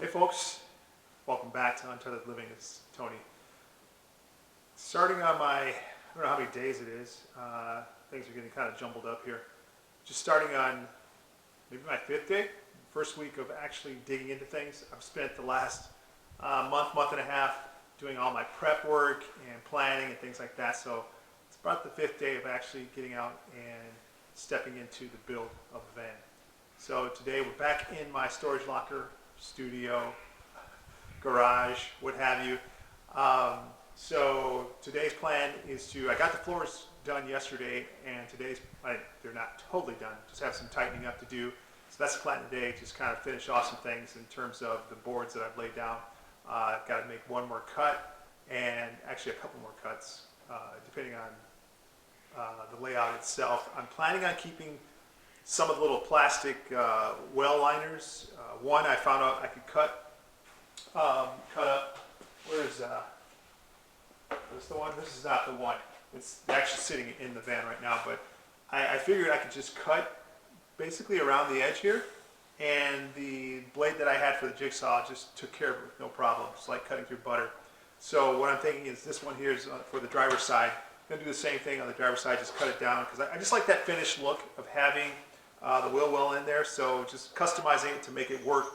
Hey folks, welcome back to Untethered Living. It's Tony. Starting on my, I don't know how many days it is, things are getting kind of jumbled up here. Just starting on maybe my 5th day, first week of actually digging into things. I've spent the last month and a half doing all my prep work and planning and things like that. So it's about the 5th day of actually getting out and stepping into the build of the van. So today we're back in my storage locker, studio, garage, what have you. So today's plan is I got the floors done yesterday, and they're not totally done, just have some tightening up to do. So that's the plan today, just kind of finish off some things in terms of the boards that I've laid down. I've got to make one more cut, and actually a couple more cuts, depending on the layout itself. I'm planning on keeping some of the little plastic well liners. One I found out I could cut up. Where's the one? This is not the one. It's actually sitting in the van right now, but I figured I could just cut basically around the edge here, and the blade that I had for the jigsaw just took care of it with no problem, just like cutting through butter. So what I'm thinking is this one here is for the driver's side. I'm going to do the same thing on the driver's side, just cut it down, because I just like that finished look of having the wheel well in there, so just customizing it to make it work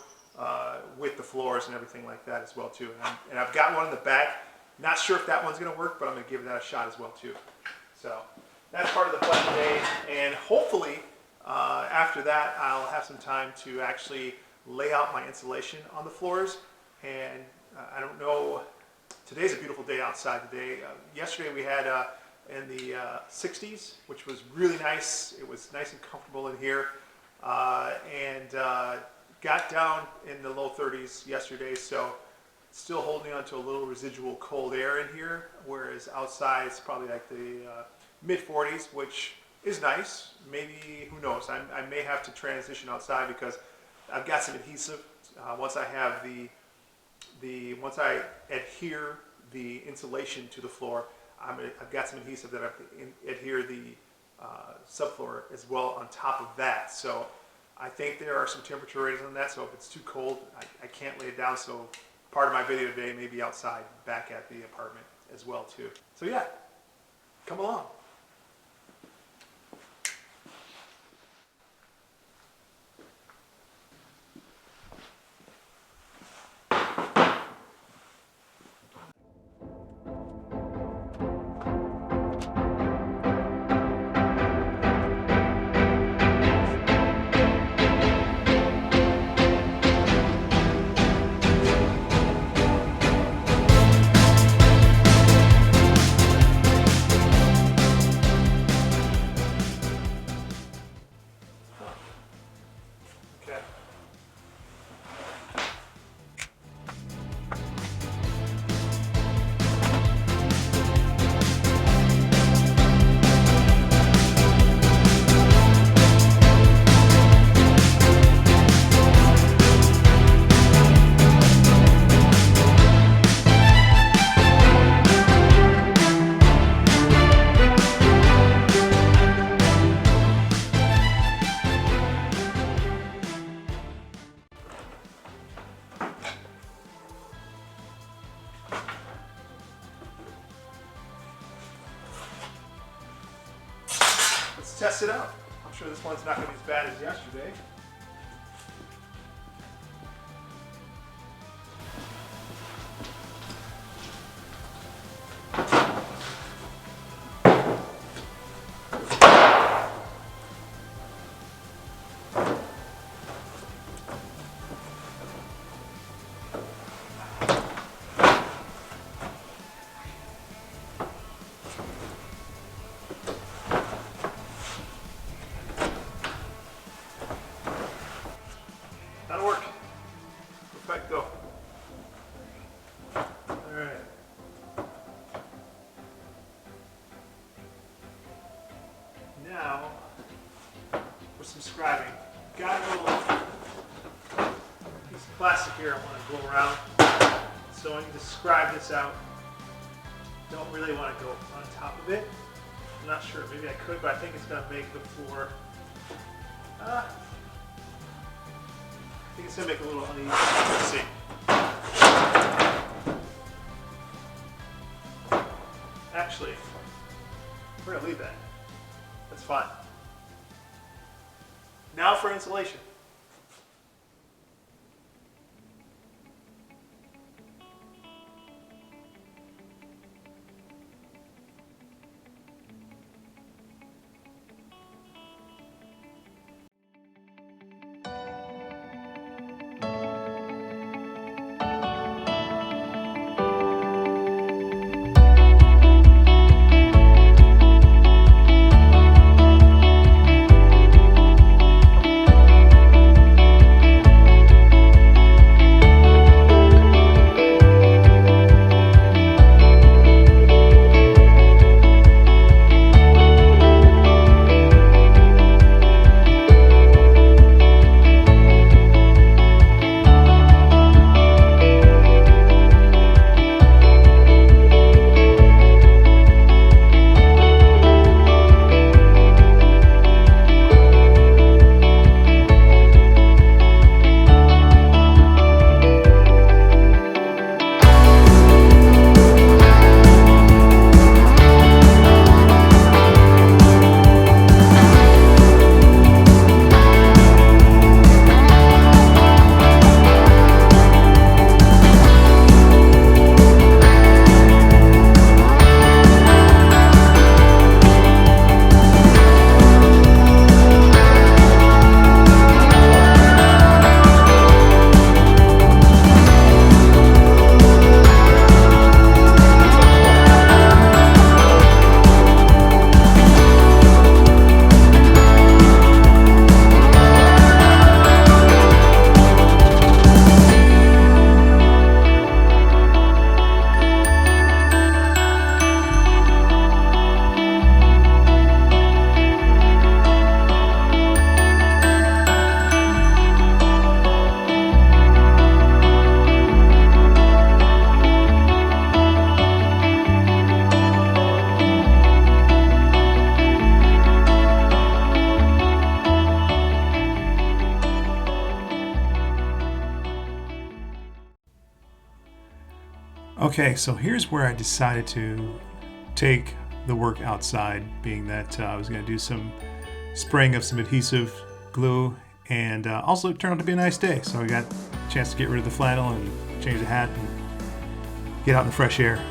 with the floors and everything like that as well too. And I've got one in the back. Not sure if that one's going to work, but I'm going to give that a shot as well too. So that's part of the plan today, and hopefully after that I'll have some time to actually lay out my insulation on the floors. And I don't know, today's a beautiful day outside today. Yesterday we had in the 60s, which was really nice. It was nice and comfortable in here, and got down in the low 30s yesterday, so still holding on to a little residual cold air in here, whereas outside it's probably like the mid 40s, which is nice. Maybe, who knows, I may have to transition outside because I've got some adhesive. Once I have once I adhere the insulation to the floor, I've got some adhesive that I adhere the subfloor as well on top of that. So I think there are some temperature ratings on that, so if it's too cold, I can't lay it down. So part of my video today may be outside back at the apartment as well too. So yeah, come along. Let's test it out. I'm sure this one's not going to be as bad as yesterday. That'll work. Perfecto. Alright. Now, for some scribing. Got a little piece of plastic here I want to go around. So I need to scribe this out. Don't really want to go on top of it. I'm not sure, maybe I could, but I think it's going to make the floor I think it's going to make a little uneven. Let's see. actually. We're gonna leave that. That's fine. Now for insulation. Okay, so here's where I decided to take the work outside, being that I was going to do some spraying of some adhesive glue, and also it turned out to be a nice day, so I got a chance to get rid of the flannel and change the hat and get out in the fresh air.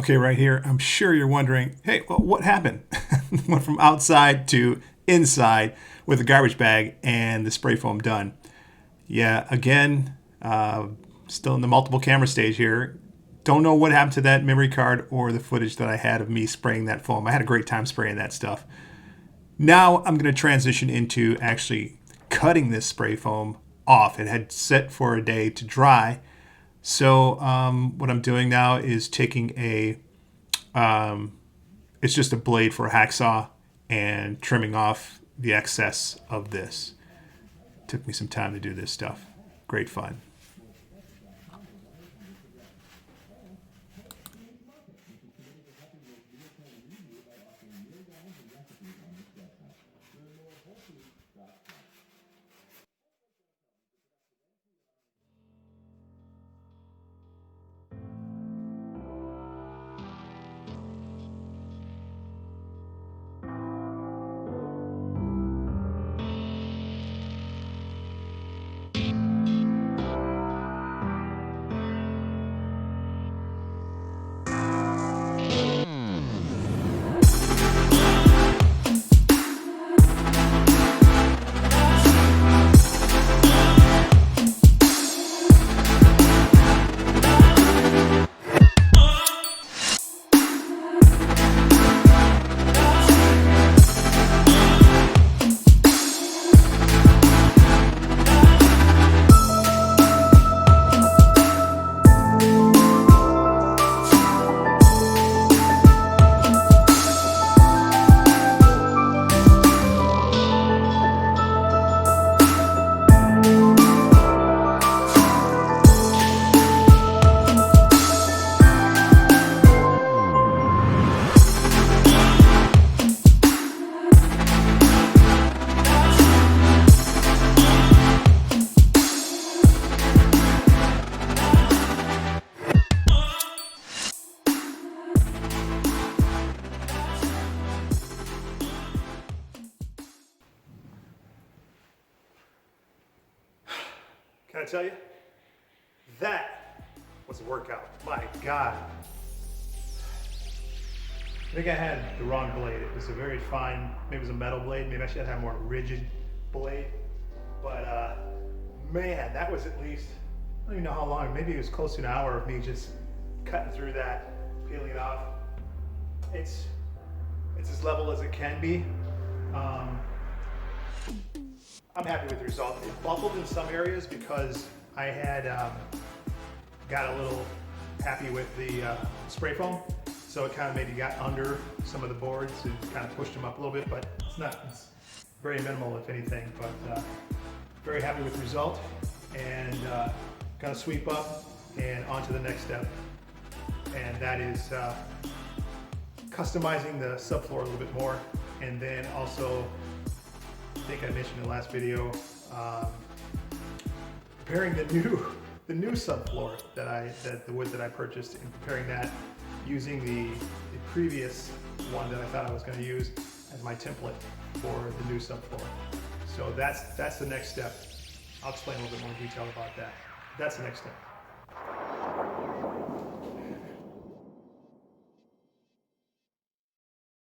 Okay, right here, I'm sure you're wondering, hey, well, what happened? Went from outside to inside with a garbage bag and the spray foam done. Yeah, again, still in the multiple camera stage here. Don't know what happened to that memory card or the footage that I had of me spraying that foam. I had a great time spraying that stuff. Now I'm going to transition into actually cutting this spray foam off. It had set for a day to dry. So what I'm doing now is taking it's just a blade for a hacksaw and trimming off the excess of this. Took me some time to do this stuff. Great fun. Can I tell you? That was a workout. My God. I think I had the wrong blade. It was a very fine, maybe it was a metal blade. Maybe I should have had a more rigid blade. But man, that was at least, I don't even know how long, maybe it was close to an hour of me just cutting through that, peeling it off. It's as level as it can be. I'm happy with the result. It buckled in some areas because I had got a little happy with the spray foam. So it kind of maybe got under some of the boards and kind of pushed them up a little bit, but it's not, it's very minimal if anything, but very happy with the result, and gonna sweep up and on to the next step. And that is customizing the subfloor a little bit more, and then also, I think I mentioned in the last video, preparing the new subfloor that the wood that I purchased, and preparing that using the previous one that I thought I was going to use as my template for the new subfloor. So that's the next step. I'll explain a little bit more detail about that. That's the next step.